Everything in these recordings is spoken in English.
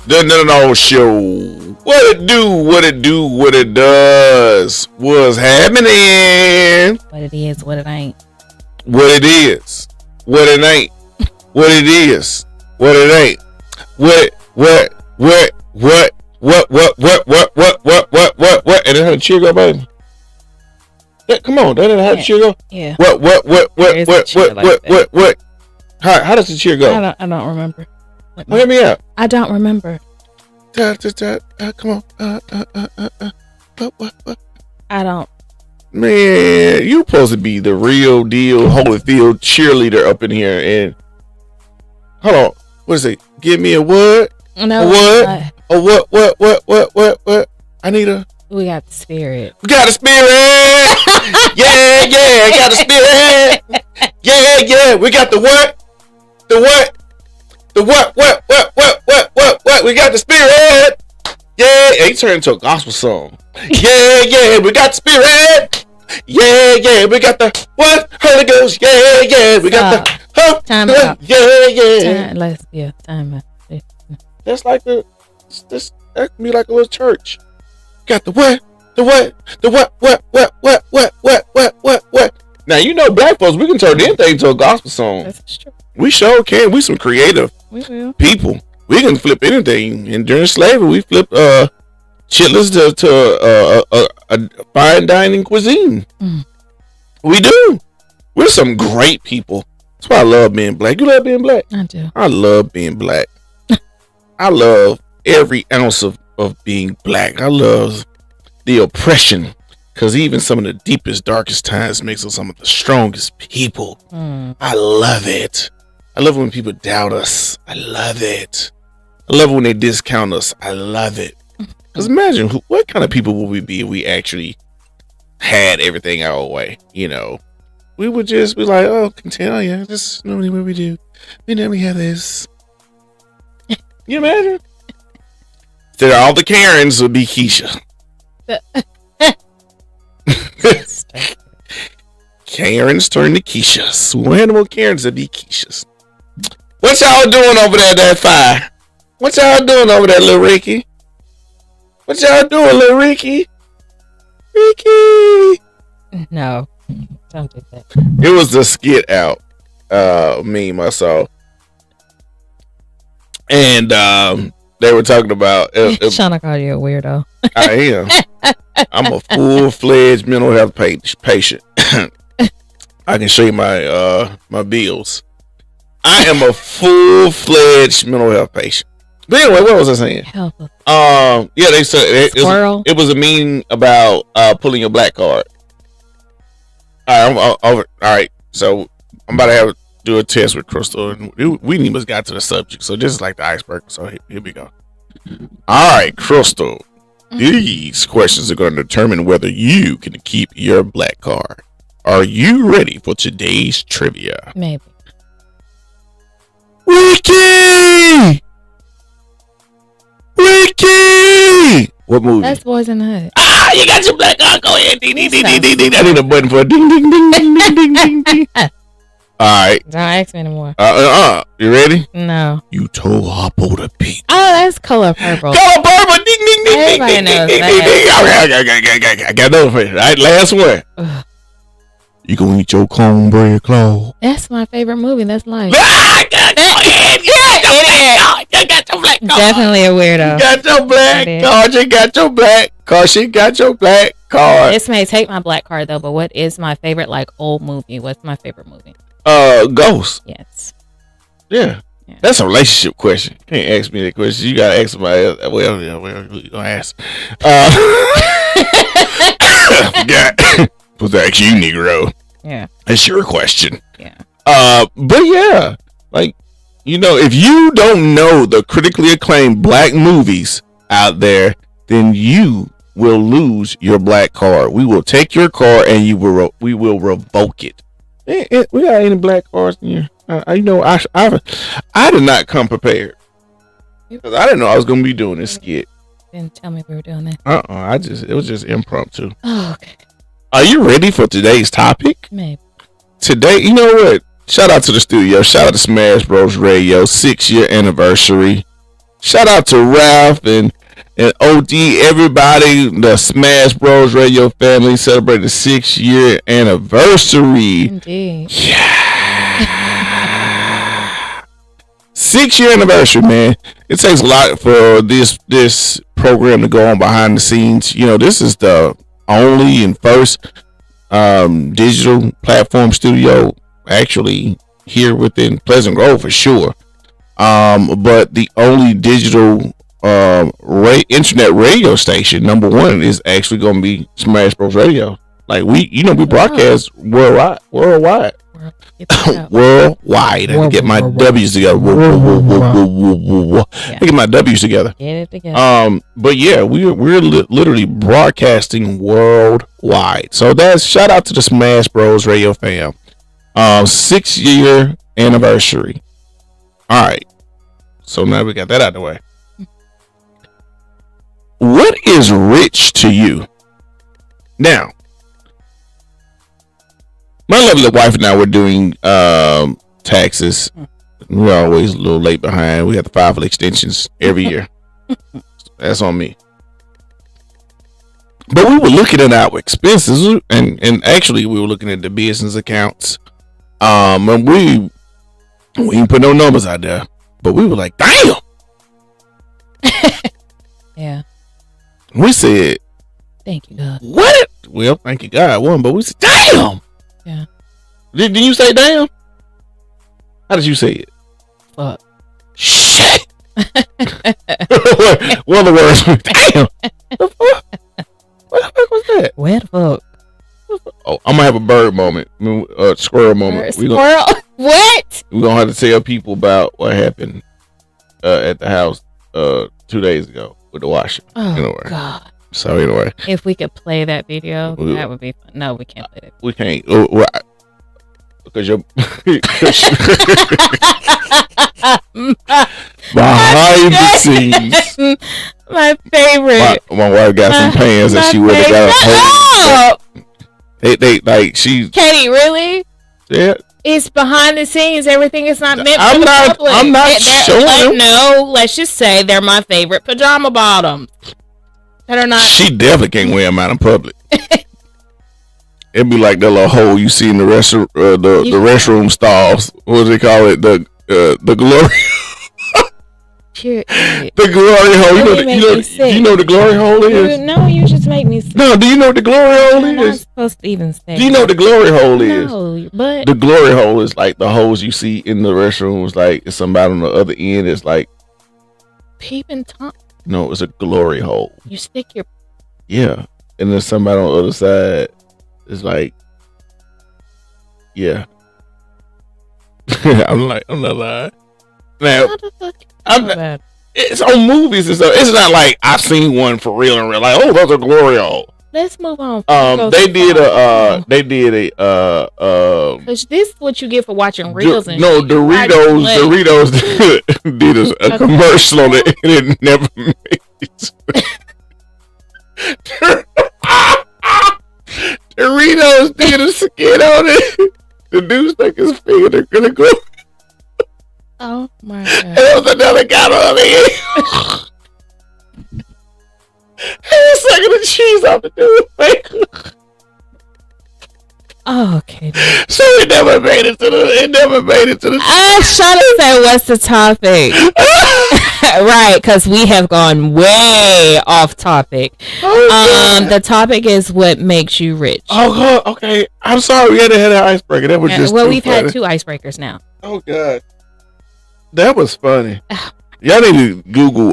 The No Show. What it do, what it do, what it does. What's happening? What it is, what it ain't. What it is, what it ain't. What it is, what it ain't. What. And then how the cheer go, baby? Yeah, come on, that how the cheer go? Yeah. What? How does the cheer go? I don't remember. Hear me out. I don't remember. Come on. What? I don't. Man, you supposed to be the real deal Holyfield cheerleader up in here. And hold on, what is it? Give me a what? No. A what? A what? I need a. We got the spirit. We got a spirit. Yeah. Got a spirit. Yeah. We got the what? The what? The what? We got the spirit. Yeah. He turned into a gospel song. Yeah. We got the spirit. Yeah. We got the what? Holy Ghost. Yeah. We got the huh? Time out. Yeah. Time out. That's like that can be like a little church. Got the what? The what? Now you know black folks, we can turn anything into a gospel song. That's true. We sure can. We some creative people. We can flip anything. And during slavery, we flipped chitlins to a fine dining cuisine. We do. We're some great people. That's why I love being black. You love being black? I do. I love being black. I love every ounce of being black. I love the oppression, because even some of the deepest, darkest times makes us some of the strongest people. I love it. I love when people doubt us. I love it. I love when they discount us. I love it. Because imagine what kind of people would we be if we actually had everything our way. You know, we would just be like, oh, content. Oh yeah, this is normally what we do. We never have this. You imagine? That all the Karens would be Keisha. Karens turn to Keishas. We won't have no more Karens to be Keishas. What y'all doing over there at that fire? What y'all doing over there, little Ricky? What y'all doing, little Ricky? Ricky! No, don't do that. It was the skit out meme I saw. And they were talking about Trying to call you a weirdo. I am. I'm a full-fledged mental health patient. I can show you my bills. I am a full-fledged mental health patient. But anyway, what was I saying? Yeah, they said it was a meme about pulling your black card. All right, all right. So I'm about to do a test with Crystal, and we almost got to the subject, so this is like the iceberg. So here we go. All right, Crystal. These questions are going to determine whether you can keep your black card. Are you ready for today's trivia? Maybe. Ricky! What movie? That's Boys in the Hood. Ah, you got your black card. Go ahead. Ding, ding, ding, ding, ding, ding. I need a button for a ding, ding, ding, ding, ding, ding, ding, ding. All right. Don't ask me anymore. You ready? No. You told Harpo to peak. Oh, that's Color Purple. Color Purple. Ding, ding, ding, Everybody ding, knows ding, that. ding, ding. I got another for you. All right, last one. Ugh. You gonna eat your cornbread claw? That's my favorite movie. That's life. You got your black card. Definitely a weirdo. You got your black card. You got your black card. She got your black card. This may take my black card though, but what is my favorite old movie? What's my favorite movie? Ghost. Yes. Yeah. That's a relationship question. You can't ask me that question. You gotta ask somebody else. Well, you gonna ask. I forgot. Was that you, Negro? Yeah. That's your question. Yeah. But yeah, if you don't know the critically acclaimed black movies out there, then you will lose your black card. We will take your card and we will revoke it. We got any black cards in here? I did not come prepared because I didn't know I was gonna be doing this skit. Didn't tell me we were doing that. It was just impromptu. Oh, okay. Are you ready for today's topic? Maybe. Today, you know what? Shout out to the studio. Shout out to Smash Bros. Radio 6-year anniversary. Shout out to Ralph and OD, everybody. The Smash Bros Radio family celebrated the 6-year anniversary. Indeed. Yeah. 6-year anniversary, man. It takes a lot for this program to go on behind the scenes. You know, this is the only and first digital platform studio actually here within Pleasant Grove for sure. But the only digital internet radio station, number one, is actually going to be Smash Bros Radio. Like we broadcast worldwide. Worldwide. I get my W's together. I get my W's together. Get it together. But yeah, we're literally broadcasting worldwide. So that's shout out to the Smash Bros Radio fam. 6-year anniversary. All right. So now we got that out of the way. What is rich to you? Now, my lovely wife and I were doing taxes. We're always a little late behind. We have to file for extensions every year. That's on me. But we were looking at our expenses, and actually we were looking at the business accounts. And we didn't put no numbers out there, but we were like, damn. Yeah. We said, thank you, God. What? Well, thank you, God. One, but we said, damn. Yeah. Did you say damn? How did you say it? Fuck. Shit. One of the words. Damn. The fuck? What the fuck was that? Where the fuck? Oh, I'm gonna have a bird moment, squirrel moment. Squirrel? What? We're gonna have to tell people about what happened at the house 2 days ago with the washer. Oh, anyway. God. So anyway, if we could play that video, that would be fun. No, we can't play it. We can't. Because you're behind the scenes. My favorite. My wife got some pants that she would have got. They like she. Katie, really? Yeah. It's behind the scenes. Everything is not meant for the public. I'm not showing. No, let's just say they're my favorite pajama bottoms. That are not. She definitely can't wear them out in public. It'd be like that little hole you see in the restroom stalls. What do they call it? The glory. The glory hole. You know the glory hole is? No, you just make me sick. No, do you know what the glory hole is? I'm not supposed to even say. Do you know what the glory hole is? No, but the glory hole is like the holes you see in the restrooms. Like it's somebody on the other end. It's like peeping Tom. No, it's a glory hole. You stick your. Yeah, and then somebody on the other side is like, yeah. I'm not lying. Now, it's on movies and stuff. It's not like I've seen one for real and real. Like, oh, that's a glory hole. Let's move on. They did a. Cause this is what you get for watching reels and no, Doritos did a commercial on it and it never made it. Doritos did a skit on it. The dude stuck his finger. They're gonna go. Oh my God! And there was another guy on the end. He was sucking the cheese off the dude's finger. Oh, okay. So it never made it to the. I was trying to say, what's the topic? Right, because we have gone way off topic. The topic is what makes you rich. Oh God, okay. I'm sorry, we had to hit an icebreaker. That was just we've had 2 icebreakers now. Oh God, that was funny. Y'all need to Google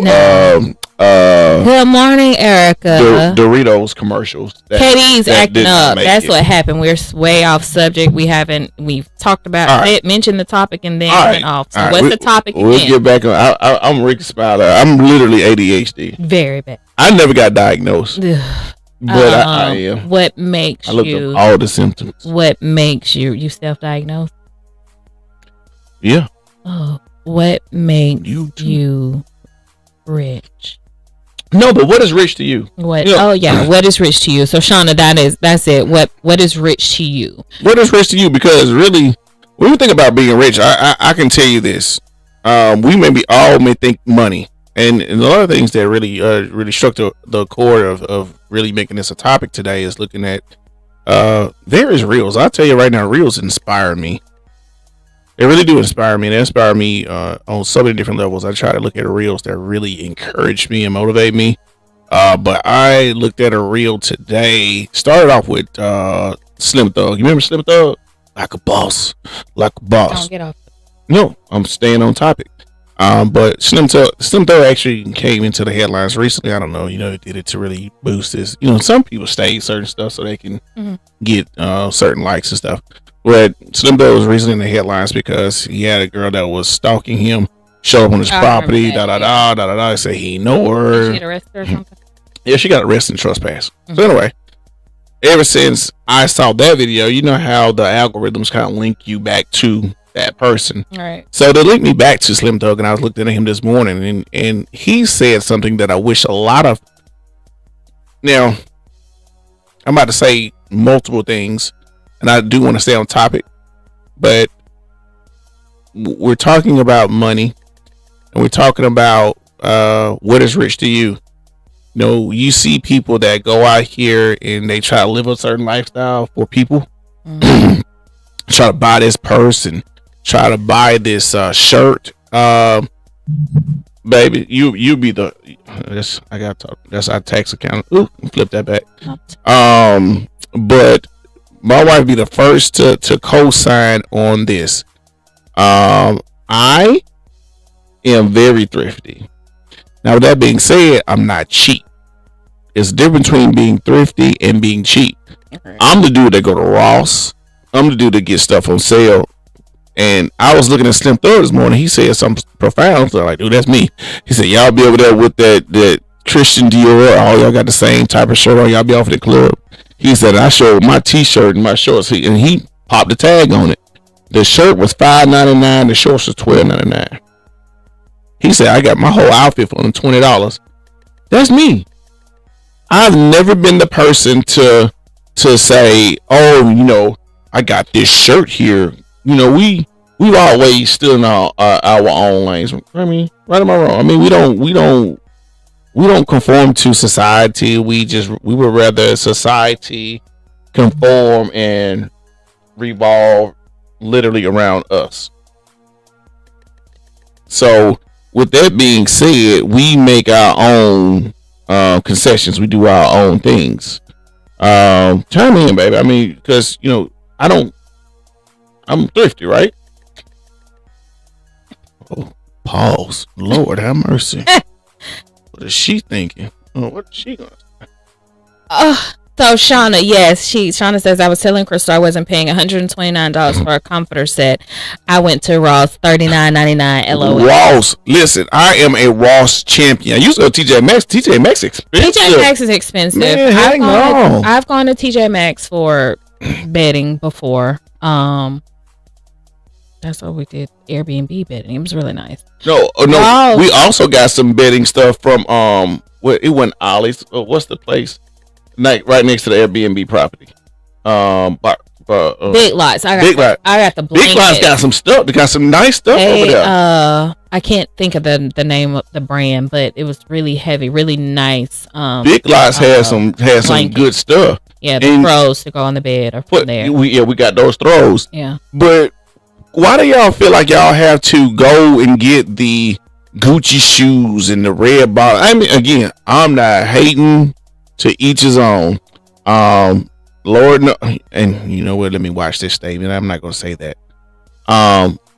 Good morning, Erica. Doritos commercials. Katie's acting up. That's what happened. We're way off subject. We've talked about it, mentioned the topic, and then went off. So what's the topic again? We'll get back on. I'm Rick Spiler. I'm literally ADHD. Very bad. I never got diagnosed. But I am. What makes I looked up all the symptoms. What makes you self-diagnosed? Yeah. Oh, what makes you rich? No, but what is rich to you? What? Oh yeah, what is rich to you? So Shauna, that's it. What is rich to you? What is rich to you? Because really, when you think about being rich, I can tell you this. We may think money, And a lot of things that really struck the chord of really making this a topic today is looking at various reels. I'll tell you right now, reels inspire me. They really do inspire me. They inspire me on so many different levels. I try to look at reels that really encourage me and motivate me. But I looked at a reel today. Started off with Slim Thug. You remember Slim Thug? Like a boss. Don't get off. No, I'm staying on topic. But Slim Thug actually came into the headlines recently. I don't know, did it to really boost this. Some people stage certain stuff so they can get certain likes and stuff. But Slim Thug was recently in the headlines because he had a girl that was stalking him, showed up on his property, da. Say he know her. Did she get arrested or something? Yeah, she got arrested and trespass. So anyway, ever since I saw that video, you know how the algorithms kind of link you back to that person. Right. So they linked me back to Slim Thug, and I was looking at him this morning, and he said something that I wish a lot of. Now, I'm about to say multiple things, and I do want to stay on topic, but we're talking about money, and we're talking about what is rich to you. You see people that go out here and they try to live a certain lifestyle for people. Try to buy this purse and try to buy this shirt. Baby, you be the that's our tax account. Ooh, flip that back. But my wife be the first to co-sign on this. I am very thrifty. Now, with that being said, I'm not cheap. It's the difference between being thrifty and being cheap. Okay. I'm the dude that go to Ross. I'm the dude that get stuff on sale. And I was looking at Slim Thug this morning. He said something profound. So I'm like, dude, that's me. He said, y'all be over there with that Christian Dior. All y'all got the same type of shirt on. Y'all be off at the club. He said, I showed my t-shirt and my shorts. And he popped the tag on it. The shirt was $5.99. The shorts was $12.99. He said, I got my whole outfit for $20. That's me. I've never been the person to say, oh, I got this shirt here. We've always stood in our own lanes. I mean, right or am I wrong? I mean, we don't conform to society. We would rather society conform and revolve literally around us. So, with that being said, we make our own concessions. We do our own things. Chime in, baby. I mean, because I'm thrifty, right? Oh, pause. Lord have mercy. What is she thinking? Oh, what is she gonna say? So Shauna, yes, Shauna says, I was telling Crystal I wasn't paying $129 for a comforter set. I went to Ross, $39.99 LOL. Ross, listen, I am a Ross champion. I used to go to TJ Maxx. TJ Maxx expensive. TJ Maxx is expensive. Man, I've gone to TJ Maxx for bedding before. That's what we did. Airbnb bedding. It was really nice. No. Ross. We also got some bedding stuff from it wasn't Ollie's. What's the place? Right next to the Airbnb property. Big Lots. I got the blanket. Big Lots got some stuff. They got some nice stuff over there. I can't think of the name of the brand, but it was really heavy, really nice. Big Lots had some good stuff. Yeah, the throws to go on the bed are from there. We got those throws. Yeah. But why do y'all feel like y'all have to go and get the Gucci shoes and the red bottom? I mean, again, I'm not hating. To each his own. Lord, no, and you know what? Let me watch this statement. I'm not going to say that.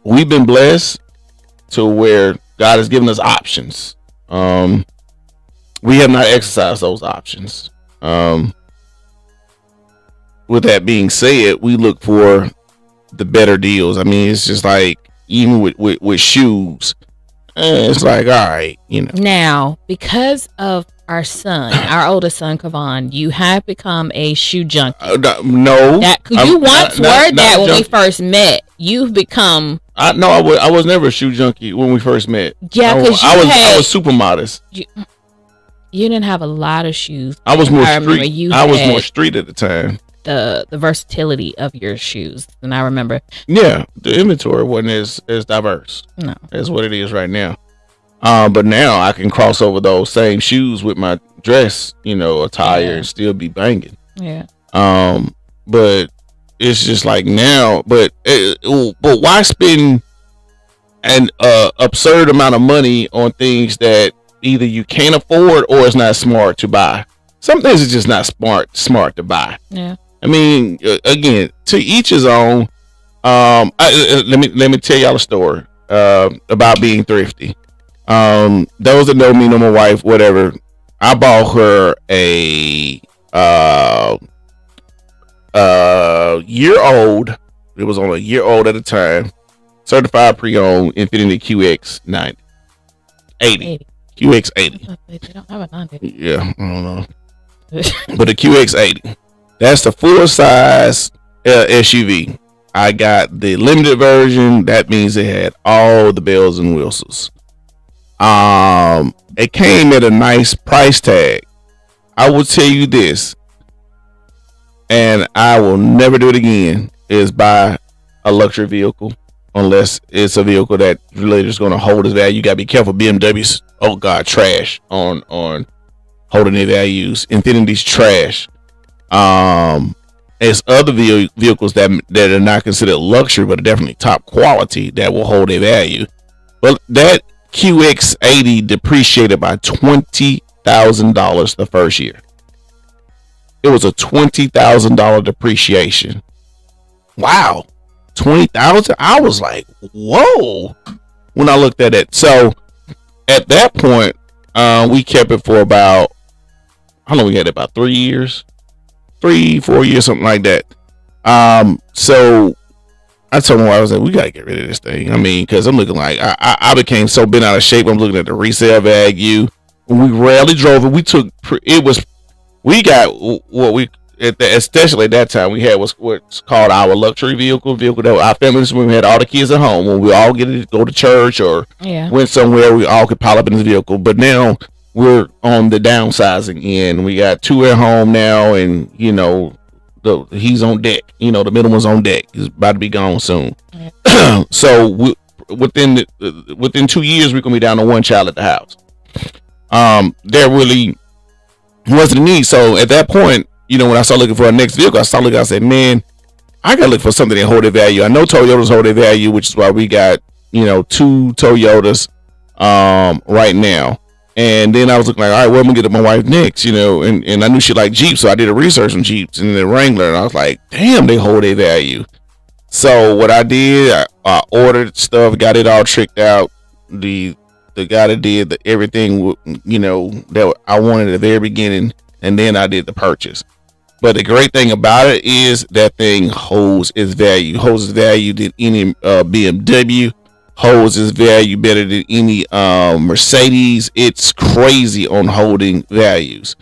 We've been blessed to where God has given us options. We have not exercised those options. With that being said, we look for the better deals. I mean, it's just like even with shoes, it's like, all right, Now, because of our son, our oldest son, Kavan, you have become a shoe junkie. No. You once were that when we first met. You've become... I was never a shoe junkie when we first met. Yeah, because I was super modest. You didn't have a lot of shoes. I was more street. I was more street at the time. The versatility of your shoes. And I remember... Yeah, the inventory wasn't as diverse. No. As what it is right now. But now I can cross over those same shoes with my dress, attire and still be banging. Yeah. But it's just like now, but why spend an absurd amount of money on things that either you can't afford or it's not smart to buy? Some things are just not smart to buy. Yeah. I mean, again, to each his own. Let me tell y'all a story about being thrifty. Those that know me, know my wife, whatever. I bought her a year old. It was on a year old at the time. Certified pre-owned Infiniti QX 80. QX 80. They don't have a 90. Yeah, I don't know. But the QX 80. That's the full size SUV. I got the limited version. That means it had all the bells and whistles. It came at a nice price tag. I will tell you this, and I will never do it again, is buy a luxury vehicle unless it's a vehicle that really is going to hold its value. You got to be careful. BMWs, oh God, trash on holding their values. Infiniti's trash. It's other vehicles that are not considered luxury, but are definitely top quality that will hold their value. But that QX80 depreciated by $20,000 the first year. It was a $20,000 depreciation. Wow, 20,000! I was like, whoa! When I looked at it, so at that point, we kept it for about, how long we had it? About 3 years. 3-4 years, something like that. So I told my wife, I was like, we gotta get rid of this thing. I mean, because I'm looking like I became so bent out of shape. I'm looking at the resale value. We rarely drove it. We got what we especially at that time we had was what's called our luxury vehicle that our families, when we had all the kids at home, when we all get to go to church or went somewhere, we all could pile up in this vehicle. But now we're on the downsizing end. We got 2 at home now, and he's on deck. The middle one's on deck. He's about to be gone soon. Yeah. So within 2 years, we're gonna be down to 1 child at the house. There really wasn't a need. So at that point, when I started looking for a next vehicle, I said, man, I gotta look for something that hold their value. I know Toyotas hold their value, which is why we got 2 Toyotas right now. And then I was looking like, all right, what am I gonna get my wife next? And I knew she liked Jeeps, so I did a research on Jeeps and the Wrangler, and I was like, damn, they hold their value. So what I did, I ordered stuff, got it all tricked out. The guy that did everything, that I wanted at the very beginning, and then I did the purchase. But the great thing about it is that thing holds its value than any BMW. Holds its value better than any Mercedes. It's crazy on holding values.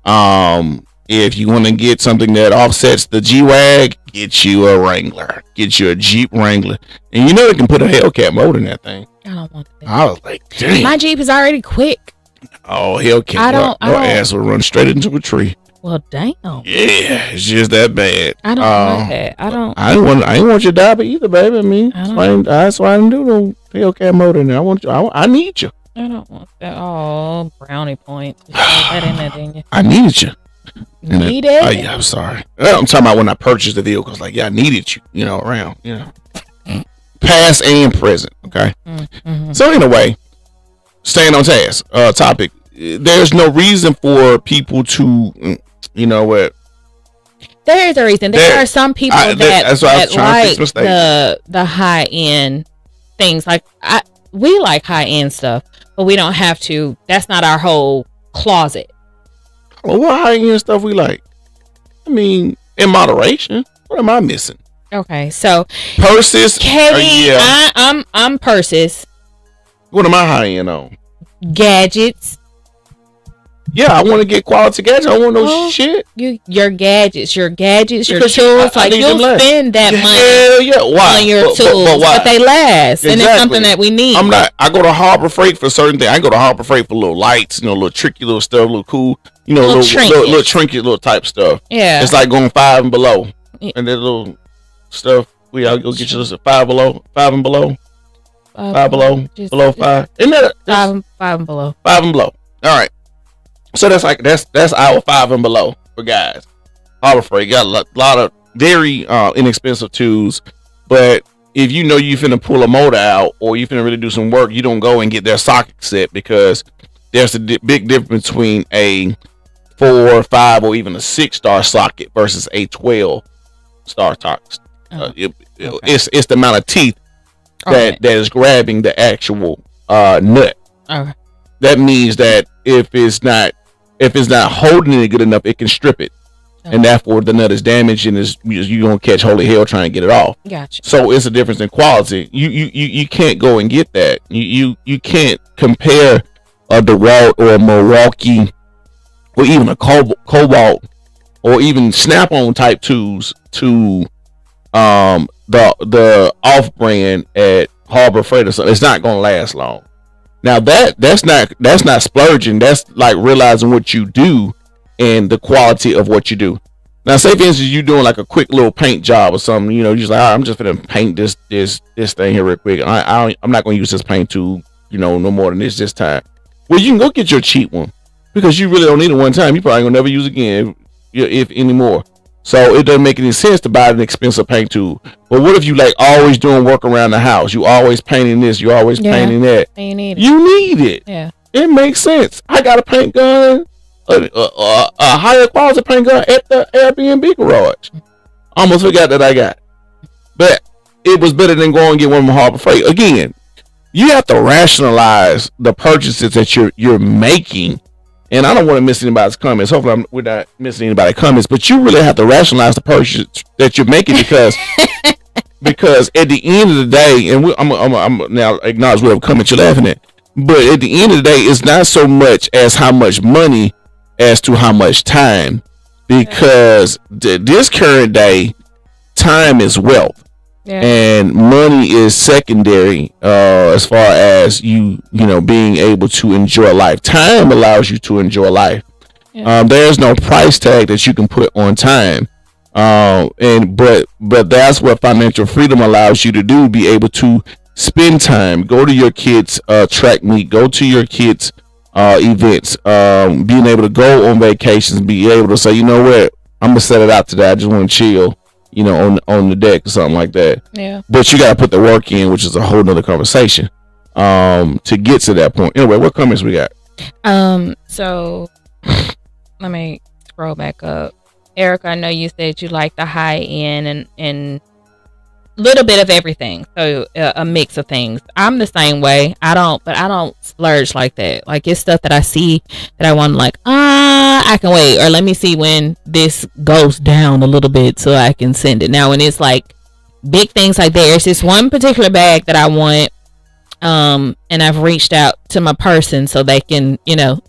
If you want to get something that offsets the G-Wag, get you a Wrangler. Get you a Jeep Wrangler. And they can put a Hellcat motor in that thing. I don't want that. I was like, damn. My Jeep is already quick. Oh, Hellcat. Your ass will run straight into a tree. Well, damn. Yeah, it's just that bad. I don't want that. I ain't want you to die, but either, baby. I mean, that's why I didn't do no Hellcat motor in there. I need you. I don't want that. Oh, brownie points. That in there, didn't you? I needed you. Needed? Oh yeah, I'm sorry. I'm talking about when I purchased the vehicle. I was like, yeah, I needed you. Around. Past and present. Okay. Mm-hmm. So anyway, staying on task. Topic. There's no reason for people to. You know what? There is a reason. There are some people that like the high end things. Like we like high end stuff, but we don't have to. That's not our whole closet. Well, what high end stuff we like? I mean, in moderation. What am I missing? Okay, so purses. Katie, I'm purses. What am I high end on? Gadgets. Yeah, I want to get quality gadgets. I want no shit. Your gadgets, your tools. Like you'll spend that money on your tools, but they last, and it's something that we need. I go to Harbor Freight for certain things. I go to Harbor Freight for little lights, little tricky little stuff, little cool, little trinket, little type stuff. Yeah, it's like going 5 and below, and that little stuff. I'll go get you this at 5 and below. 5 below, below 5. Isn't that five and below? 5 and below. All right. So that's our 5 and below for guys. Harbor Freight got a lot of very inexpensive tools, but if you know you finna pull a motor out or you finna really do some work, you don't go and get their socket set, because there's a big difference between a 4, 5, or even a 6-star socket versus a 12-star socket. Okay. It's the amount of teeth that is grabbing the actual nut. Okay. That means that if it's not holding it good enough, it can strip it. Okay. And therefore the nut is damaged, and you're gonna catch holy hell trying to get it off. Gotcha. So it's a difference in quality. You can't go and get that. You can't compare a DeWalt or a Milwaukee or even a Cobalt or even Snap-on type tools to the off brand at Harbor Freight or something. It's not gonna last long. Now that's not splurging. That's like realizing what you do and the quality of what you do. Now, say for instance you doing like a quick little paint job or something. You know, you're just like, I'm just gonna paint this thing here real quick. I'm not gonna use this paint tool, no more than this time. Well, you can go get your cheap one, because you really don't need it one time. You probably gonna never use it again if anymore. So it doesn't make any sense to buy an expensive paint tool. But what if you like always doing work around the house? You always painting this, you always painting that. You need it. Yeah. It makes sense. I got a paint gun, a higher quality paint gun at the Airbnb garage. Almost forgot that I got. But it was better than going and get one from Harbor Freight. Again, you have to rationalize the purchases that you're making. And I don't want to miss anybody's comments. Hopefully we're not missing anybody's comments. But you really have to rationalize the purchase that you're making, because because at the end of the day, and I'm now acknowledge whatever comment you're laughing at, but at the end of the day, it's not so much as how much money as to how much time, because this current day, time is wealth. Yeah. And money is secondary as far as you being able to enjoy life. Time allows you to enjoy life. Yeah. There's no price tag that you can put on time. But that's what financial freedom allows you to do. Be able to spend time, go to your kids' track meet, go to your kids' events, being able to go on vacations, be able to say, you know what, I'm gonna set it out today. I just want to chill. On the deck or something like that. Yeah. But you got to put the work in, which is a whole nother conversation, to get to that point. Anyway, what comments we got? So let me scroll back up. Erica, I know you said you like the high end and little bit of everything. So a mix of things. I'm the same way. I don't splurge like that. Like, it's stuff that I see that I want to like, I can wait, or let me see when this goes down a little bit so I can send it. Now, when it's like big things like that, there's this one particular bag that I want, and I've reached out to my person so they can,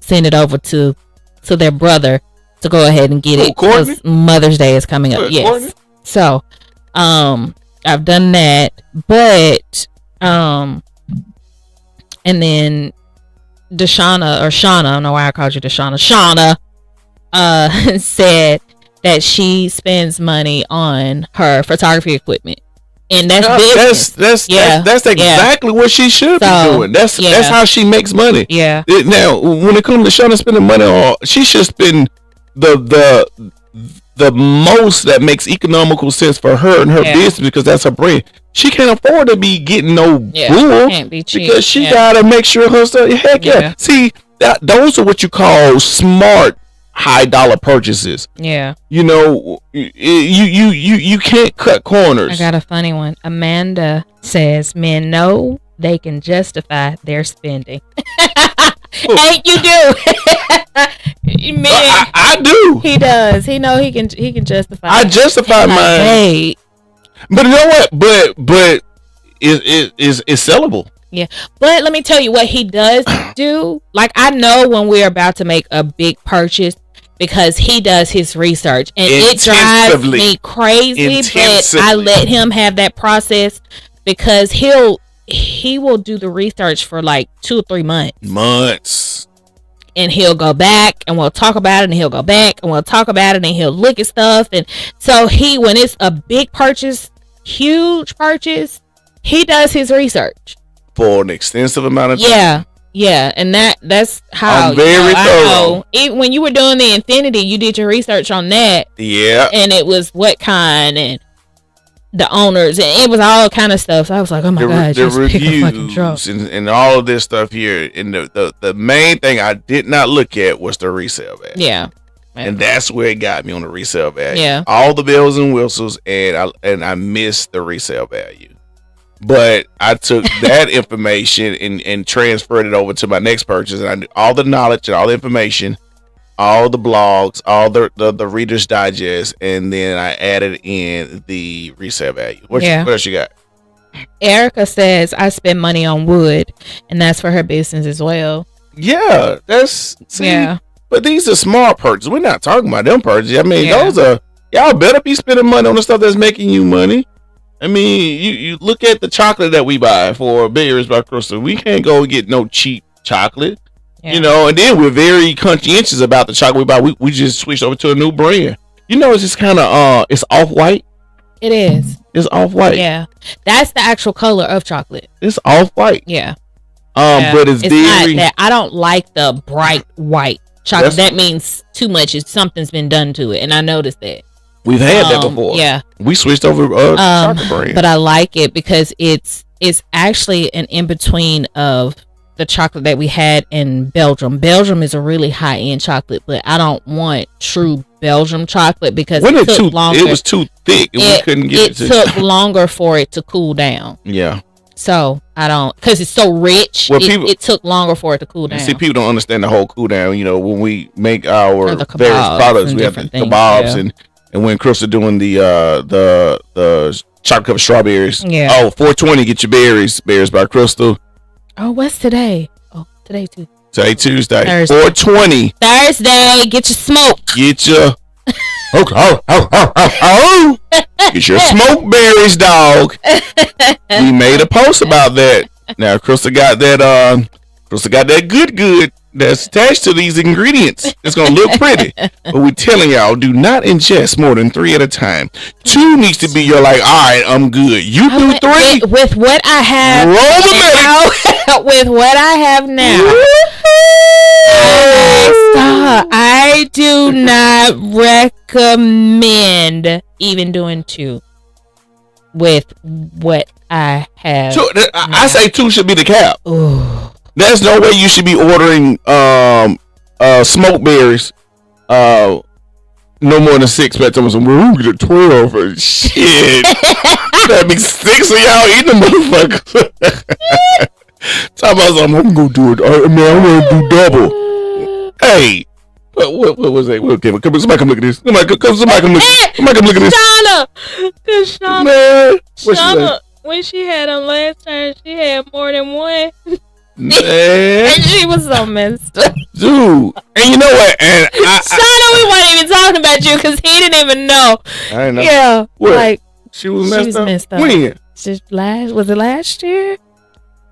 send it over to their brother to go ahead and get it, because Mother's Day is coming up. Yes. Courtney? So, I've done that, but and then Shauna, I don't know why I called you Shauna said that she spends money on her photography equipment, and that's exactly what she should be doing. That's how she makes money. Yeah. Now, when it comes to Shauna spending money on, she should spend the most that makes economical sense for her and her business, because that's her brand. She can't afford to be getting no bull, can't be cheap, because she gotta make sure her stuff. Heck yeah. See, those are what you call smart high dollar purchases. Yeah. You can't cut corners. I got a funny one. Amanda says men know they can justify their spending. Hey, you do. Man, I do. He does. He know he can justify. I justify mine. Hey. But you know what? But it's sellable. Yeah. But let me tell you what he does do. Like, I know when we're about to make a big purchase, because he does his research, and it drives me crazy. But I let him have that process, because he will do the research for like 2 or 3 months. And he'll go back and we'll talk about it, and he'll go back and we'll talk about it, and he'll look at stuff. And so when it's a big purchase, huge purchase, he does his research. for an extensive amount of time. Yeah, and that's how I'm very thorough. When you were doing the Infinity, you did your research on that. Yeah, and it was what kind and the owners, and it was all kind of stuff. So I was like, oh my god, the reviews and all of this stuff here. And the main thing I did not look at was the resale value. Yeah. And that's where it got me on the resale value. Yeah, all the bells and whistles, and I missed the resale value. But I took that information and transferred it over to my next purchase, and I knew all the knowledge and all the information, all the blogs, all the Reader's Digest, and then I added in the resale value. What else you got? Erica says I spend money on wood, and that's for her business as well. Yeah, but these are small purchases. We're not talking about them purchases. I mean, those are, y'all better be spending money on the stuff that's making you money. I mean, you look at the chocolate that we buy for Berries by Crystal. We can't go get no cheap chocolate, you know. And then we're very conscientious about the chocolate we buy. We just switched over to a new brand. You know, it's just kind of it's off-white. It is. It's off-white. Yeah, that's the actual color of chocolate. It's off-white. Yeah. But it's very. Not that. I don't like the bright white chocolate. That means too much. Something's been done to it, and I noticed that. We've had that before. Yeah, we switched over chocolate brand, but I like it because it's actually an in between of the chocolate that we had in Belgium. Belgium is a really high end chocolate, but I don't want true Belgium chocolate because it took longer. It was too thick, and we couldn't get it. It took longer for it to cool down. Yeah. So I don't, because it's so rich. Well, it took longer for it to cool down. See, people don't understand the whole cool down. You know, when we make our various products, we have the kebabs and when Crystal doing the chocolate covered strawberries. Yeah. Oh, 420, get your berries by Crystal. Oh, what's today? Oh, today too. Today Tuesday. Thursday. 420. Thursday. Get your smoke. Get your. Get your smoke berries, dog. We made a post about that. Now Crystal got that. Crystal got that good that's attached to these ingredients. It's gonna look pretty, but we're telling y'all, do not ingest more than 3 at a time. 2 needs to be your like, all right, I'm good. You do 3 with what I have now. With what I have now. Stop. I do not recommend even doing 2 with what I have. I say 2 should be the cap. Ooh. There's no way you should be ordering smoke berries no more than 6 pack. We're gonna get 12. Shit. That'd be 6 of y'all eating the motherfuckers. Talking about something, I'm gonna do it. I'm gonna do double. Hey, what was that? Okay, somebody come look at this. Somebody come look at this. Shauna, man, Shauna, when she had them last time, she had more than one. Man. And she was so messed up. Dude. And you know what? And Shauna, we weren't even talking about you because he didn't even know. I didn't know. Yeah. What? Like, she was messed up? When? Was it last year?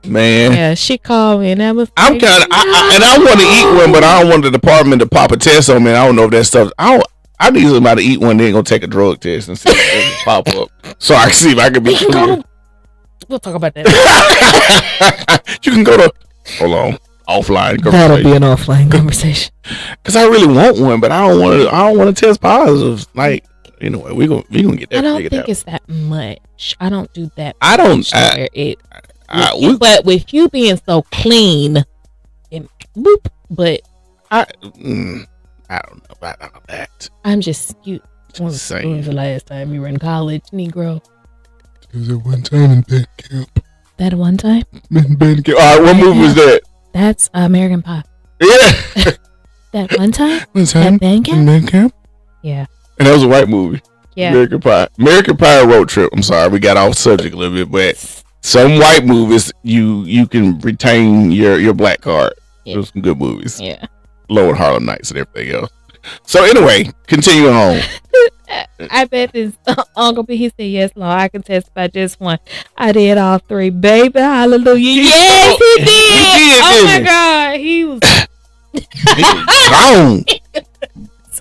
Man. Yeah, she called me and that was I'm kind of, and I want to eat one, but I don't want the department to pop a test on me. I don't know if that stuff, I need somebody to eat one, then go take a drug test and see if it pop up. So I can see if I can be clear. We'll talk about that. You can go to, hold on, offline conversation. That'll be an offline conversation. Because I really want one, but I don't want to test positive. Like, anyway, we gonna get that. I don't think it's that much. I don't do that. I don't. But with you being so clean, but I don't know about that. I'm just you. When was the last time you were in college, Negro? It was at one time in band camp. That one time? In band camp. All right, what movie was that? That's American Pie. Yeah. That one time? One time? At band camp? In band camp? Yeah. And that was a white movie. Yeah. American Pie. American Pie Road Trip. I'm sorry, we got off subject a little bit, but some white movies you can retain your black card. Yeah. There's some good movies. Yeah. Lower Harlem Nights and everything else. So anyway, continuing on. I bet this Uncle P, he said, yes, Lord, I can testify just one. I did all 3, baby. Hallelujah. Yes, he did. Oh my God. He was gone.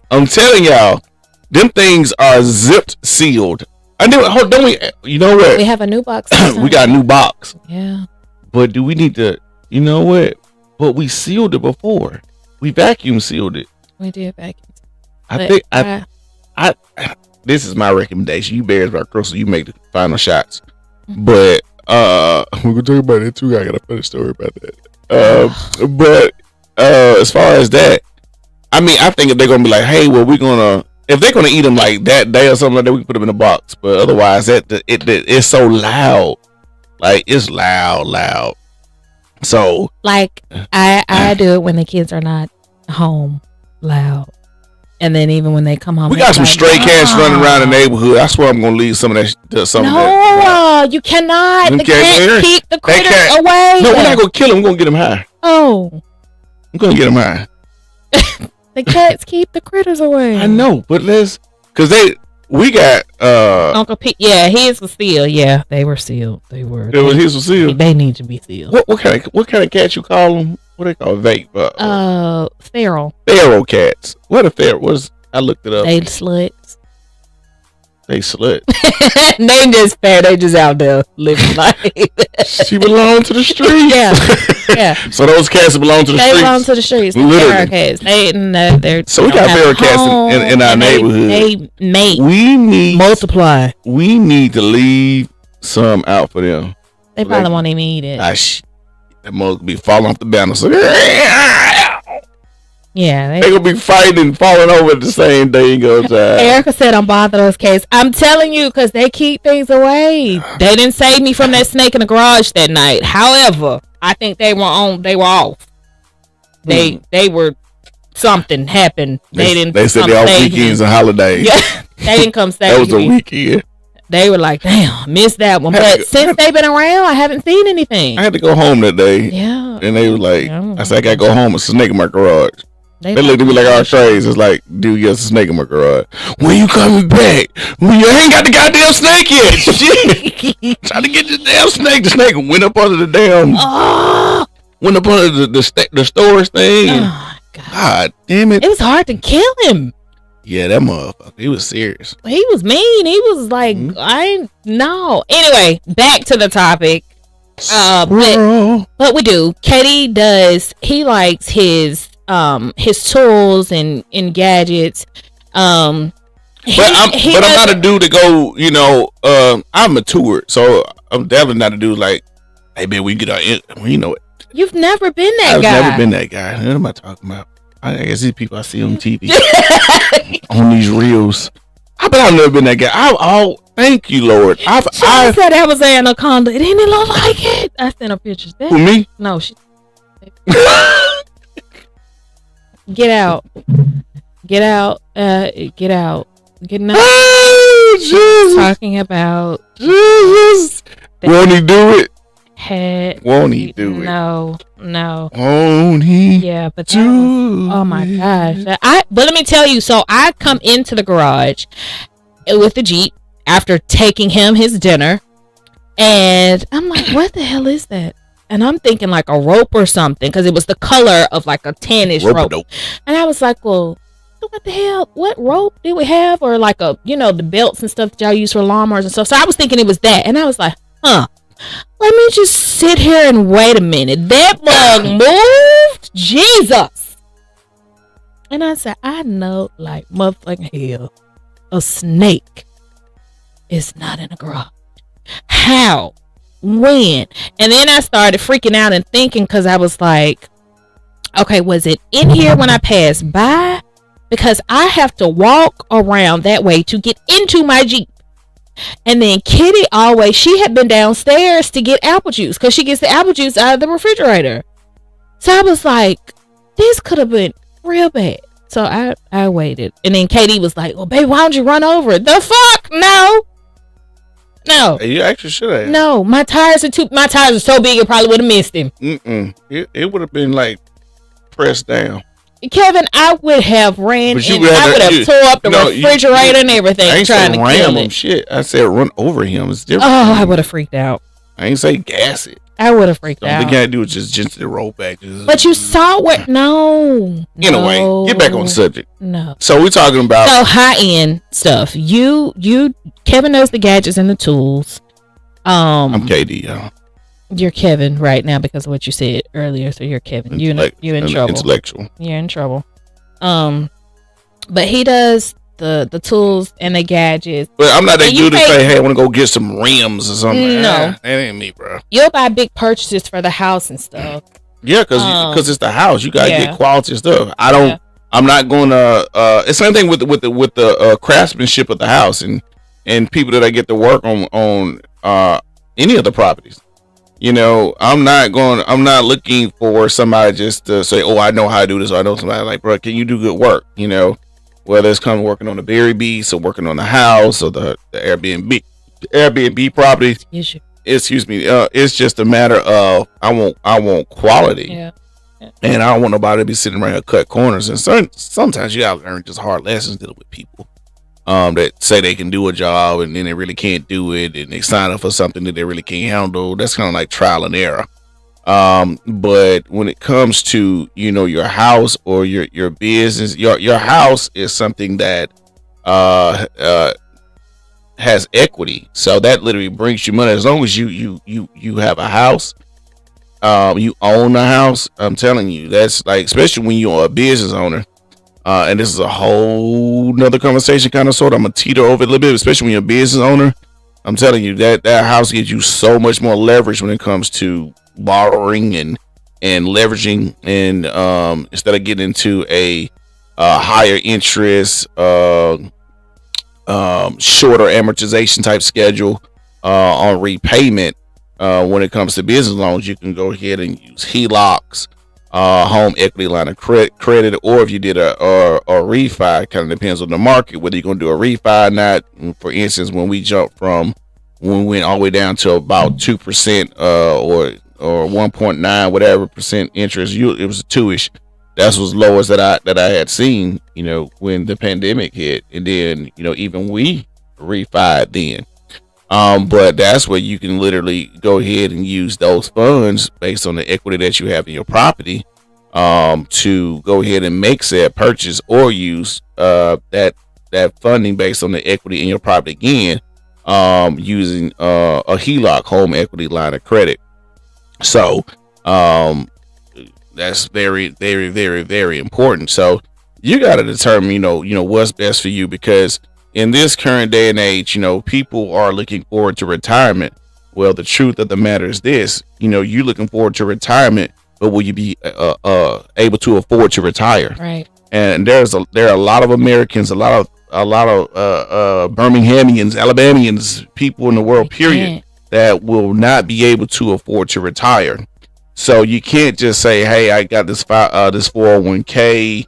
I'm telling y'all, them things are zipped, sealed. I knew it. Don't we? You know what? We have a new box. We got a new box. Yeah. But do we need to? You know what? But we sealed it before. We vacuum sealed it. We did vacuum. I think I this is my recommendation. You bears by Crystal, you make the final shots. But we're gonna talk about it too. I got a funny story about that. But as far as that, I mean, I think if they're gonna be like, hey, well, if they're gonna eat them like that day or something like that, we can put them in a box. But otherwise, it's so loud, like it's loud. So like I do it when the kids are not home, loud. And then even when they come home, we got some stray cats running around the neighborhood. I swear I'm gonna leave some of that. No, you cannot. The cats keep the critters away. No, we're not gonna kill them. We're gonna get them high. Oh, I'm gonna get them high. The cats keep the critters away. I know, but we got Uncle Pete. Yeah, his was sealed. Yeah, they were sealed. His was sealed. They need to be sealed. What kind of cats you call them? What they call vape? Feral. Feral cats. What a feral? I looked it up. They sluts. They slut. They just fair. They just out there living life. She belonged to the streets. Yeah. So those cats belong to the streets. They belong to the streets. Literally. Cats. So we got feral cats in our neighborhood. They mate. We need multiply. We need to leave some out for them. They probably won't even eat it. That must be falling off the banner. So yeah, they gonna be fighting and falling over the same day. Erica said I'm bothered those cats. I'm telling you, because they keep things away. They didn't save me from that snake in the garage that night. However, I think they were off. They were, something happened. They said they off weekends and holidays. Yeah, they didn't come save me. That was a weekend. They were like, damn, missed that one. But since they've been around, I haven't seen anything. I had to go home that day. Yeah. And they were like, I said, I gotta go home. It's a snake in my garage. They looked at me like our trays. It's like, dude, yes, a snake in my garage. When you coming back? When you ain't got the goddamn snake yet. Shit. Trying to get this damn snake. The snake went up under the damn. Went up under the storage thing. Oh, God damn it. It was hard to kill him. Yeah, that motherfucker. He was serious. He was mean. He was like, no. Anyway, back to the topic. But we do. Katie does. He likes his tools and gadgets. I'm not a dude to go. I'm matured, so I'm definitely not a dude like, hey man, we get our. You've never been that guy. I've never been that guy. What am I talking about? I guess these people I see on TV, on these reels. I've never been that guy. Thank you, Lord. I said that was an anaconda. It didn't look like it. I sent her pictures. For me? No, she. Get out. Get out. Get out. Get out. Oh, Jesus. Talking about Jesus. Won't he do it? Won't he do it? No. Won't he? Yeah, but oh my gosh. But let me tell you, so I come into the garage with the Jeep after taking him his dinner, and I'm like, what the hell is that? And I'm thinking like a rope or something, because it was the color of like a tannish rope. And I was like, well, what the hell? What rope did we have? Or like the belts and stuff that y'all use for lawnmowers and stuff. So I was thinking it was that. And I was like, let me just sit here and wait a minute. That bug moved? Jesus. And I said, I know like motherfucking hell, a snake is not in a garage. How? When? And then I started freaking out and thinking, because I was like, okay, was it in here when I passed by? Because I have to walk around that way to get into my Jeep. And then Kitty she had been downstairs to get apple juice, because she gets the apple juice out of the refrigerator. So I was like, this could have been real bad. So I waited. And then Katie was like, well, baby, why don't you run over it? The fuck? No. You actually should have. No, my tires are so big it probably would have missed him. It would have been like pressed down. Kevin, I would have ran and I would have tore up the refrigerator and everything I ain't trying to kill him. Shit, I said run over him. It's different. Oh, I would have freaked out. I ain't say gas it. I would have freaked out. All you gotta do is just gently roll back. But you saw where? No. Anyway, get back on the subject. No. So we're talking about high end stuff. You Kevin knows the gadgets and the tools. I'm KD, y'all. You're Kevin right now because of what you said earlier. So you're Kevin. You're in trouble. Intellectual. You're in trouble. But he does the tools and the gadgets. But I'm not that dude to say, hey, I want to go get some rims or something. No, that ain't me, bro. You'll buy big purchases for the house and stuff. Yeah, because it's the house. You gotta get quality stuff. I'm not going to. It's the same thing with the craftsmanship of the house and people that I get to work on any of the properties. You know, I'm not looking for somebody just to say, oh, I know how to do this. Or I know somebody like, bro, can you do good work? You know, whether it's come working on the Berry Beast or working on the house or the Airbnb properties. Excuse me. It's just a matter of I want quality. Yeah. And I don't want nobody to be sitting around here cut corners. And sometimes you gotta learn just hard lessons dealing with people that say they can do a job and then they really can't do it, and they sign up for something that they really can't handle. That's kind of like trial and error. But when it comes to, you know, your house or your business, your house is something that has equity. So that literally brings you money. As long as you have a house, you own the house. I'm telling you, that's like, especially when you're a business owner. And this is a whole nother conversation, kind of sort of. I'm gonna teeter over it a little bit, especially when you're a business owner. I'm telling you that house gives you so much more leverage when it comes to borrowing and leveraging, and instead of getting into a higher interest, shorter amortization type schedule on repayment. When it comes to business loans, you can go ahead and use HELOCs, home equity line of credit, or if you did a refi, kind of depends on the market, whether you're going to do a refi or not. For instance, when we went all the way down to about 2% or 1.9 whatever percent interest, it was 2ish. That's was lowest that I had seen, you know, when the pandemic hit, and then, you know, even we refied then. But that's where you can literally go ahead and use those funds based on the equity that you have in your property, to go ahead and make said purchase, or use that funding based on the equity in your property again, using a HELOC, home equity line of credit. So that's very, very, very, very important. So you got to determine, you know what's best for you, because in this current day and age, you know, people are looking forward to retirement. Well, the truth of the matter is this: you know, you looking forward to retirement, but will you be able to afford to retire? Right. And there are a lot of Americans, a lot of Birminghamians, Alabamians, people in the world, period, that will not be able to afford to retire. So you can't just say, "Hey, I got this 401k."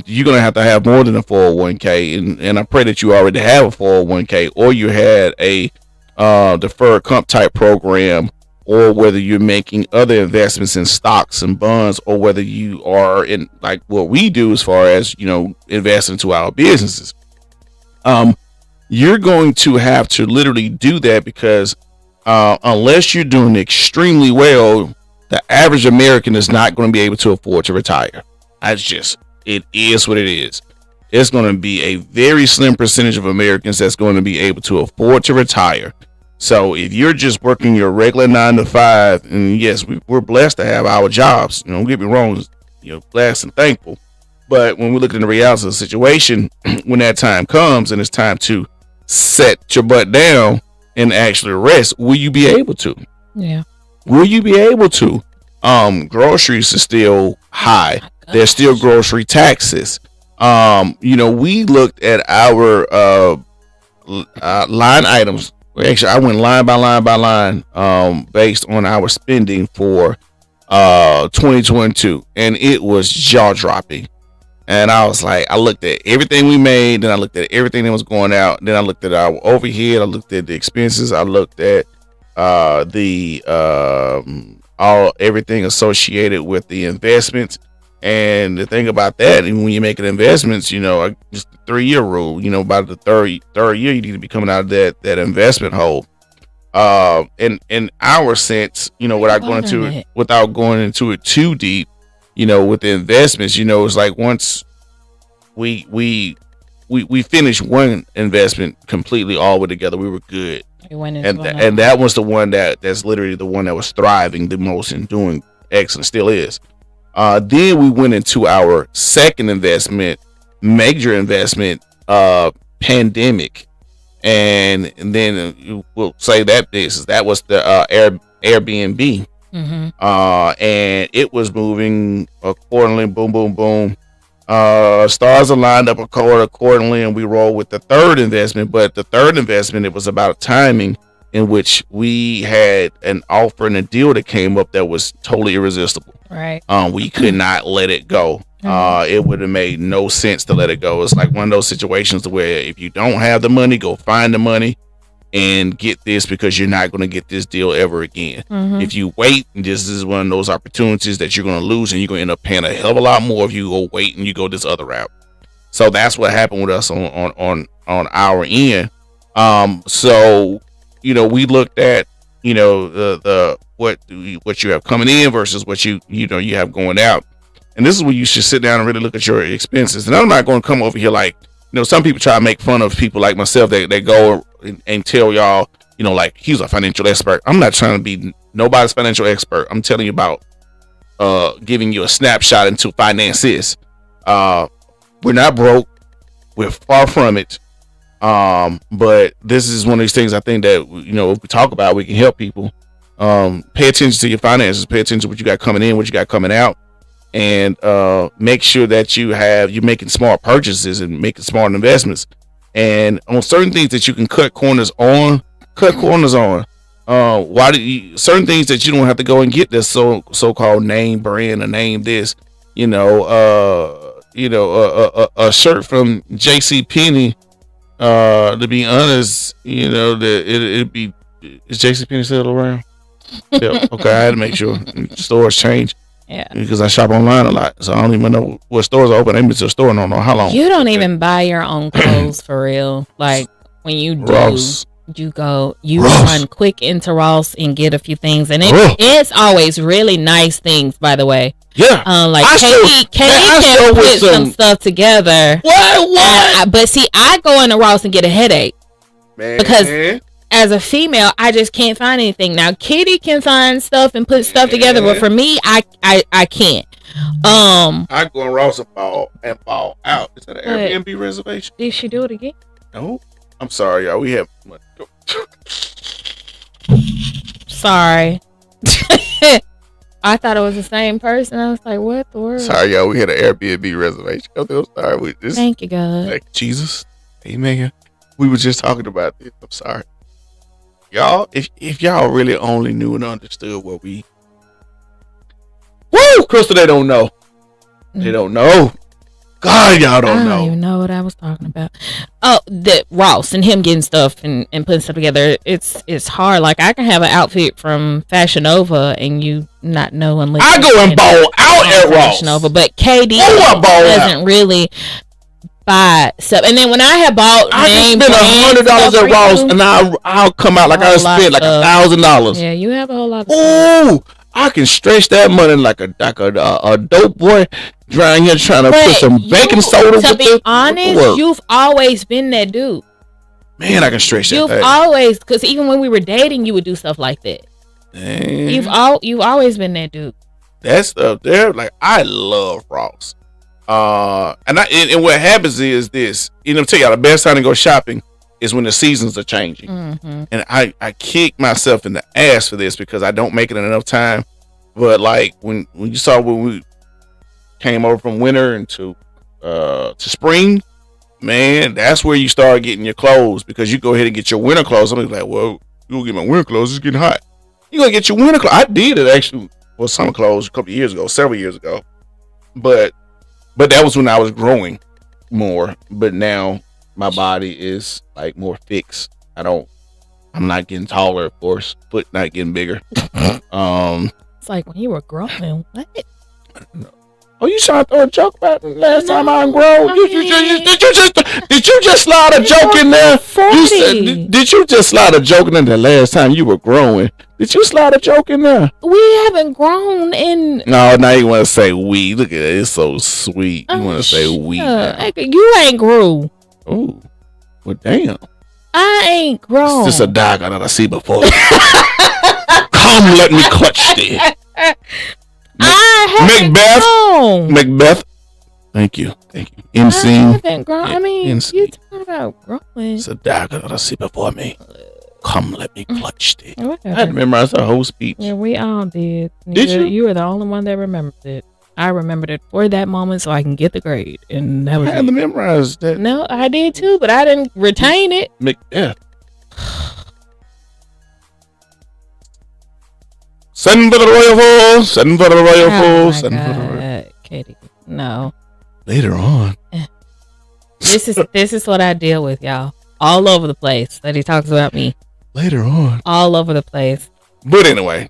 You're gonna have to have more than a 401k, and I pray that you already have a 401k, or you had a deferred comp type program, or whether you're making other investments in stocks and bonds, or whether you are in like what we do as far as, you know, invest into our businesses. You're going to have to literally do that, because unless you're doing extremely well, the average American is not going to be able to afford to retire. It is what it is. It's going to be a very slim percentage of Americans that's going to be able to afford to retire. So if you're just working your regular 9 to 5, and yes, we're blessed to have our jobs, you know, don't get me wrong, you know, blessed and thankful. But when we look at the reality of the situation, when that time comes and it's time to set your butt down and actually rest, will you be able to? Yeah. Will you be able to? Groceries are still high. There's still grocery taxes. You know, we looked at our line items. Actually, I went line by line based on our spending for 2022, and it was jaw dropping. And I was like, I looked at everything we made, then I looked at everything that was going out, then I looked at our overhead, I looked at the expenses, I looked at everything associated with the investments. And the thing about that, and when you're making investments, you know, just the 3-year rule, you know, by the third year, you need to be coming out of that investment hole. In our sense, you know, without going into it too deep, you know, with the investments, you know, it's like once we finish one investment completely all the way together, we were good. And that was the one that's literally the one that was thriving the most and doing excellent, still is. Then we went into our second major investment, pandemic, and then we'll say that business that was the Airbnb, and it was moving accordingly. Boom, boom, boom. Stars aligned up accordingly, and we rolled with the third investment. But the third investment, it was about timing in which we had an offer and a deal that came up that was totally irresistible. Right. We could not let it go. It would have made no sense to let it go. It's like one of those situations where if you don't have the money, go find the money and get this, because you're not going to get this deal ever again. If you wait, this is one of those opportunities that you're going to lose, and you're going to end up paying a hell of a lot more if you go wait and you go this other route. So that's what happened with us on our end. So we looked at the what you have coming in versus what you have going out, and this is where you should sit down and really look at your expenses. And I'm not going to come over here like some people try to make fun of people like myself that go and tell y'all like he's a financial expert. I'm not trying to be nobody's financial expert. I'm telling you about giving you a snapshot into finances. We're not broke. We're far from it. But this is one of these things I think that if we talk about, we can help people. Pay attention to your finances, pay attention to what you got coming in, what you got coming out, and make sure that you're making smart purchases and making smart investments, and on certain things that you can cut corners on. Why do you certain things that you don't have to go and get this so-called name brand or name this, a shirt from JCPenney. To be honest, it'd be, is JCPenney still around? Yeah. Okay, I had to make sure stores change. Yeah. Because I shop online a lot, so I don't even know what stores are open. I've been to a store and I don't know how long. You don't even buy your own clothes for real. Like when you do, Ross. You run quick into Ross and get a few things, and it's always really nice things, by the way. Yeah. Like Katie can put some stuff together. What? But see, I go into Ross and get a headache. Man. Because as a female, I just can't find anything. Now, Kitty can find stuff and put stuff together, but for me, I can't. I go in Ross and fall out. Is that an Airbnb reservation? Did she do it again? No. I'm sorry, y'all. We have. Sorry. I thought it was the same person. I was like, what the world? Sorry, y'all. We had an Airbnb reservation. I'm sorry. Thank you, God. Thank Jesus. Amen. We were just talking about this. I'm sorry. Y'all, if y'all really only knew and understood what we... Woo! Crystal, they don't know. They don't know. God, y'all don't know. I don't even know what I was talking about. Oh, the Ross and him getting stuff and putting stuff together. It's hard. Like I can have an outfit from Fashion Nova and you not know unless I go and ball out at Ross. Fashion Nova, but KD doesn't really buy stuff. And then when I have bought, I spent $100 at Ross, and I'll come out like I spent like $1,000. Yeah, you have a whole lot of stuff. I can stretch that money like a dope boy around here trying to put some baking soda. To be honest, you've always been that dude. Man, I can stretch that. You've always, because even when we were dating, you would do stuff like that. Dang. You've always been that dude. That stuff there, like I love Ross. And what happens is this. Tell y'all the best time to go shopping is when the seasons are changing. And I kick myself in the ass for this because I don't make it in enough time. But like when you saw when we came over from winter into to spring, man, that's where you start getting your clothes, because you go ahead and get your winter clothes. I'm like, well, you gonna get my winter clothes, it's getting hot. You gonna get your winter clothes. I did it actually, well, summer clothes a couple of years ago, several years ago. But that was when I was growing more. But now my body is like more fixed. I'm not getting taller, of course. Foot not getting bigger. It's like when you were growing. What? Oh, you trying to throw a joke about the last time I grown? Did you just slide a joke in there? Did you just slide a joke in there the last time you were growing? Did you slide a joke in there? We haven't grown in... No, now you want to say we. Look at it. It's so sweet. You want to say we. You ain't grew. Oh, well, damn. I ain't grown. It's just a dagger that I see before. Come, let me clutch thee. Macbeth. Thank you. MC. I haven't grown. I mean, you talking about growing. It's a dagger that I see before me. Come, let me clutch thee. I had to memorize the whole speech. Yeah, we all did. Did you? You were the only one that remembered it. I remembered it for that moment so I can get the grade. And that was I had to memorize that. No, I did too, but I didn't retain it. Macbeth. Send for the royal fool. Send for the royal fool. Send for the royal. Katie, no. Later on. This is what I deal with, y'all. All over the place that he talks about me. Later on. All over the place. But anyway,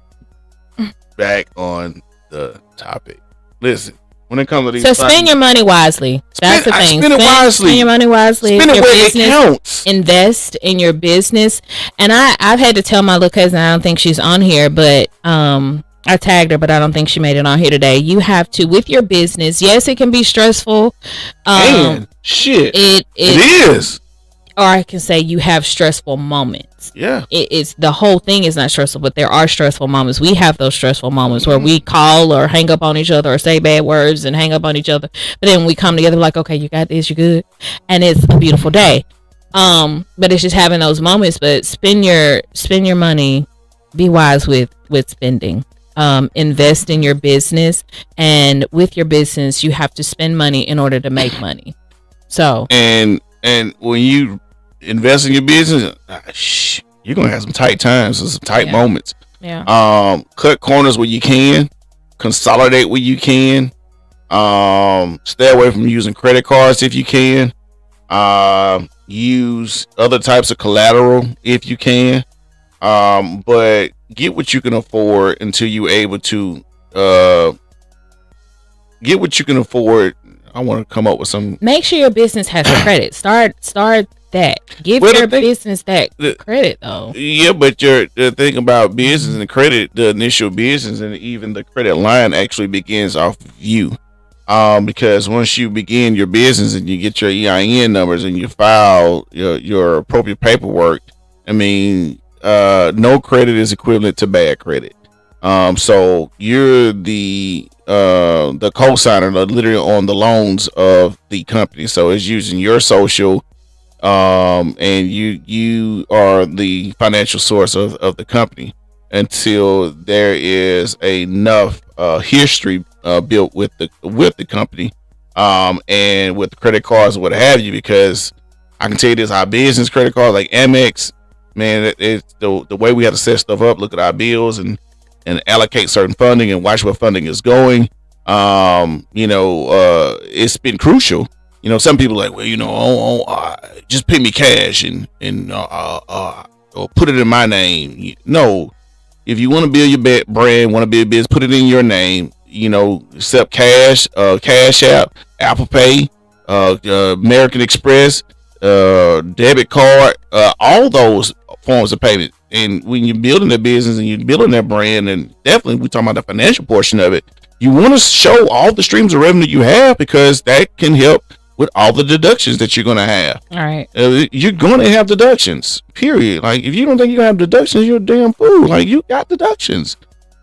back on the topic. Listen, when it comes to these, so spend your money wisely. That's the thing. Spend it wisely. Spend your money wisely. Spend it where it counts. Invest in your business. And I've had to tell my little cousin, I don't think she's on here, but I tagged her, but I don't think she made it on here today. You have to, with your business. Yes, it can be stressful. Shit, it is. Or I can say you have stressful moments. Yeah. It's the whole thing is not stressful, but there are stressful moments. We have those stressful moments where we call or hang up on each other or say bad words and hang up on each other. But then we come together like, okay, you got this, you good. And it's a beautiful day. But it's just having those moments. But spend your money. Be wise with spending. Invest in your business. And with your business, you have to spend money in order to make money. So. And when you invest in your business, you're gonna have some tight times and some tight moments. Yeah. Cut corners where you can, consolidate where you can. Stay away from using credit cards if you can. Use other types of collateral if you can. But get what you can afford until you're able to get what you can afford. I want to come up with some. Make sure your business has credit. Start that. Give your business that credit though. Yeah, but the thing about business and credit, the initial business and even the credit line actually begins off of you. Because once you begin your business and you get your EIN numbers and you file your appropriate paperwork, I mean, no credit is equivalent to bad credit. So you're the co-signer literally on the loans of the company. So it's using your social, and you are the financial source of the company until there is enough history built with the company, and with credit cards or what have you. Because I can tell you this, our business credit cards like Amex, man, it's the way we have to set stuff up, look at our bills and allocate certain funding and watch where funding is going. It's been crucial. Some people are like, well, just pay me cash and or put it in my name. No, if you want to build your brand, want to build a business, put it in your name. Accept cash, Cash App, Apple Pay, American Express, debit card, all those forms of payment. And when you're building a business and you're building that brand, and definitely we're talking about the financial portion of it, you want to show all the streams of revenue you have, because that can help with all the deductions that you're going to have. All right. You're going to have deductions, period. Like, if you don't think you're going to have deductions, you're a damn fool. Like, you got deductions,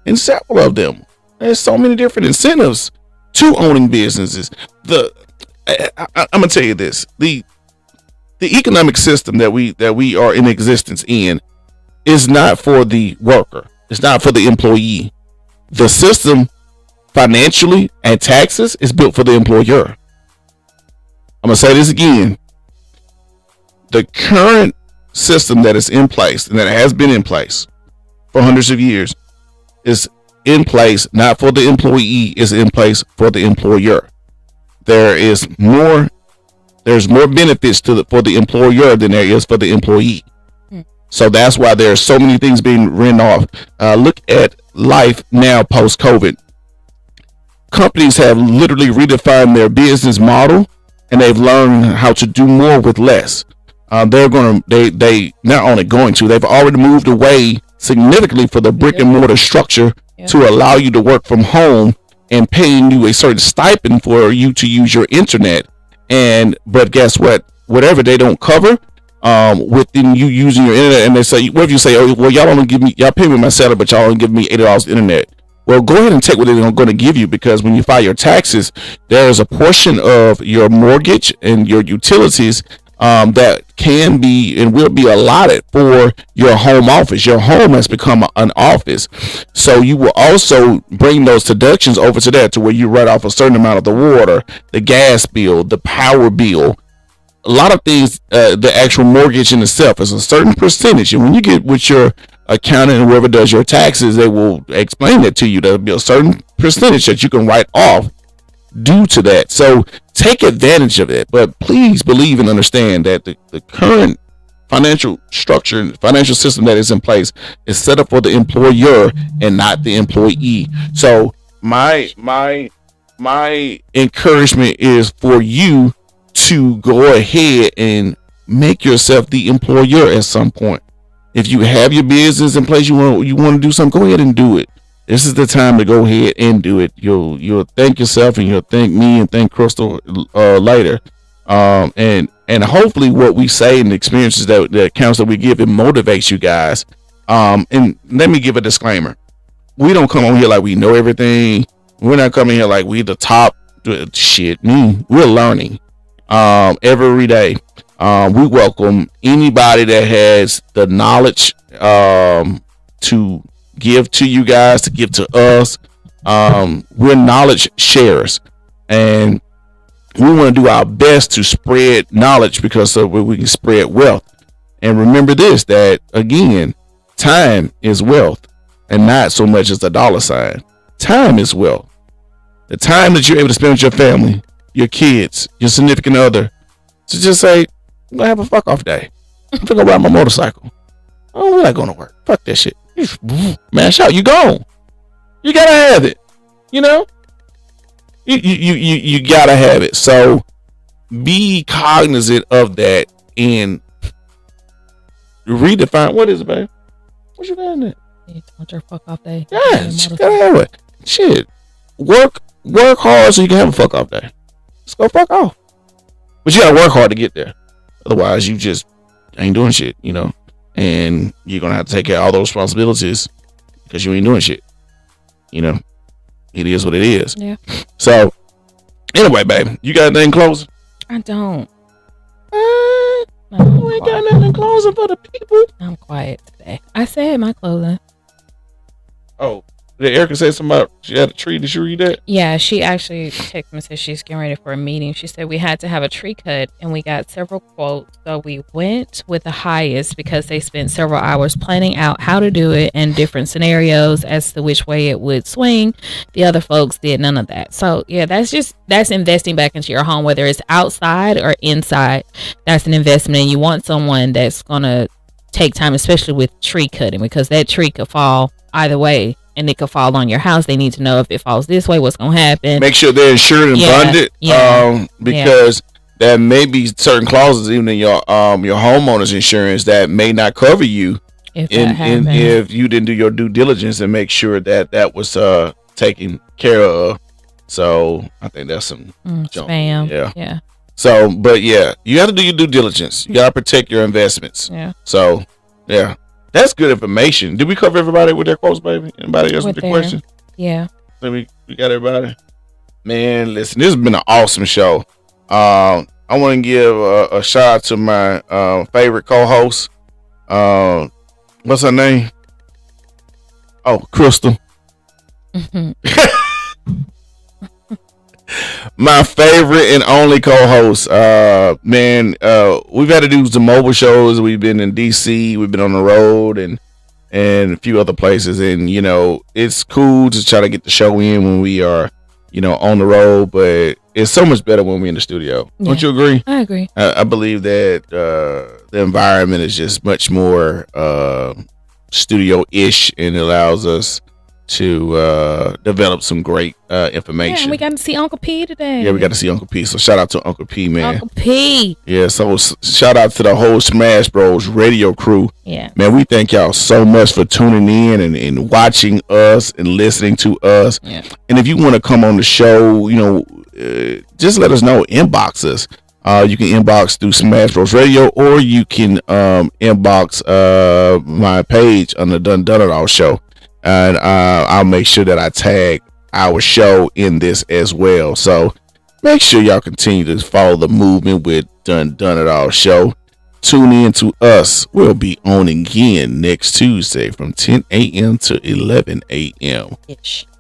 and several of them. There's so many different incentives to owning businesses. I'm going to tell you this. The economic system that we are in existence in is not for the worker. It's not for the employee. The system financially and taxes is built for the employer. I'm going to say this again. The current system that is in place and that has been in place for hundreds of years is in place not for the employee, is in place for the employer. There's more benefits for the employer than there is for the employee. So that's why there's so many things being written off. Look at life now post-COVID. Companies have literally redefined their business model, and they've learned how to do more with less. They've already moved away significantly for the brick and mortar structure to allow you to work from home and paying you a certain stipend for you to use your internet. But guess what? Whatever they don't cover, within you using your internet, and they say, what if you say, oh, well, y'all pay me my salary, but y'all only give me $80 internet. Well, go ahead and take what they're going to give you, because when you file your taxes, there is a portion of your mortgage and your utilities that can be and will be allotted for your home office. Your home has become an office, so you will also bring those deductions over to that, to where you write off a certain amount of the water, the gas bill, the power bill. A lot of things, the actual mortgage in itself is a certain percentage, and when you get with your accountant and whoever does your taxes, they will explain that to you. There'll be a certain percentage that you can write off due to that. So take advantage of it, but please believe and understand that the current financial structure and financial system that is in place is set up for the employer and not the employee. So my encouragement is for you to go ahead and make yourself the employer at some point. If you have your business in place, you want to do something, go ahead and do it. This is the time to go ahead and do it. You'll thank yourself, and you'll thank me and thank Crystal later. And hopefully what we say and the experiences that the accounts that we give, it motivates you guys. And let me give a disclaimer. We don't come on here like we know everything. We're not coming here like we the top shit. We're learning every day. We welcome anybody that has the knowledge to give to you guys, to give to us. We're knowledge sharers, and we want to do our best to spread knowledge, because so we can spread wealth. And remember this, that again, time is wealth, and not so much as a dollar sign. Time is wealth. The time that you're able to spend with your family, your kids, your significant other, to just say, I'm gonna have a fuck off day. I'm gonna ride my motorcycle. Oh, we're not going to work. Fuck that shit. Mash out. You gone. You gotta have it. You know. You gotta have it. So be cognizant of that and redefine. What is it, babe? What you doing there? You want your fuck off day? Yeah, you gotta have it. Shit. Work hard so you can have a fuck off day. Let's go fuck off. But you gotta work hard to get there. Otherwise, you just ain't doing shit, you know. And you're gonna have to take care of all those responsibilities because you ain't doing shit. You know, it is what it is. Yeah. So, anyway, babe, you got anything closing? I don't. You ain't got nothing closing for the people. I'm quiet today. I said my closing. Oh, did Erica say something about she had a tree? Did she read that? Yeah, she actually texted me and said she's getting ready for a meeting. She said we had to have a tree cut, and we got several quotes. So we went with the highest because they spent several hours planning out how to do it and different scenarios as to which way it would swing. The other folks did none of that. So yeah, that's investing back into your home, whether it's outside or inside. That's an investment, and you want someone that's gonna take time, especially with tree cutting, because that tree could fall either way. And it could fall on your house. They need to know if it falls this way, what's going to happen. Make sure they're insured and bonded. Because there may be certain clauses even in your homeowner's insurance that may not cover you if you didn't do your due diligence and make sure that was taken care of. So I think that's some spam. Yeah. So, but yeah, you have to do your due diligence. You got to protect your investments. Yeah. So, yeah. That's good information. Did we cover everybody with their quotes, baby? Anybody else with their questions? Yeah. So we got everybody. Man, listen, this has been an awesome show. I want to give a shout out to my favorite co-host. What's her name? Oh, Crystal. My favorite and only co-host. Man, we've had to do some mobile shows. We've been in DC, we've been on the road and a few other places, and you know, it's cool to try to get the show in when we are, you know, on the road, but it's so much better when we're in the studio. Yeah. Don't you agree? I agree. I believe that the environment is just much more studio-ish, and it allows us to develop some great information. Yeah, we got to see Uncle P today. Yeah, we got to see Uncle P. So shout out to Uncle P, man. Uncle P. Yeah, so shout out to the whole Smash Bros radio crew. Yeah. Man, we thank y'all so much for tuning in and watching us and listening to us. Yeah. And if you want to come on the show, you know, just let us know. Inbox us. You can inbox through Smash Bros Radio, or you can inbox my page on the Dunn It All Show, and I'll make sure that I tag our show in this as well. So make sure y'all continue to follow the movement with Dunn It All Show. Tune in to us. We'll be on again next Tuesday from 10 a.m. to 11 a.m.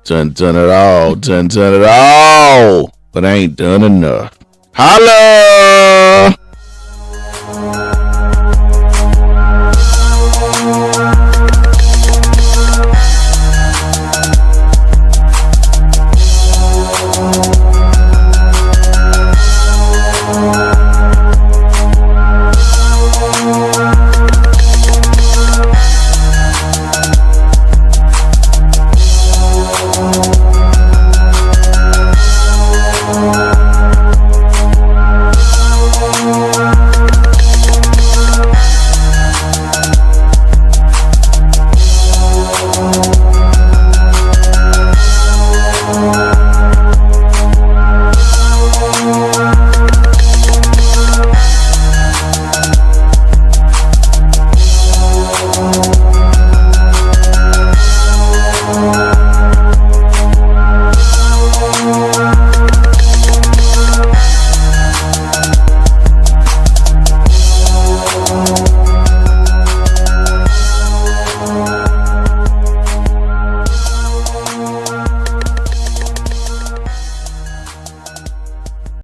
Done it all. Done it all. But I ain't done enough. Holla!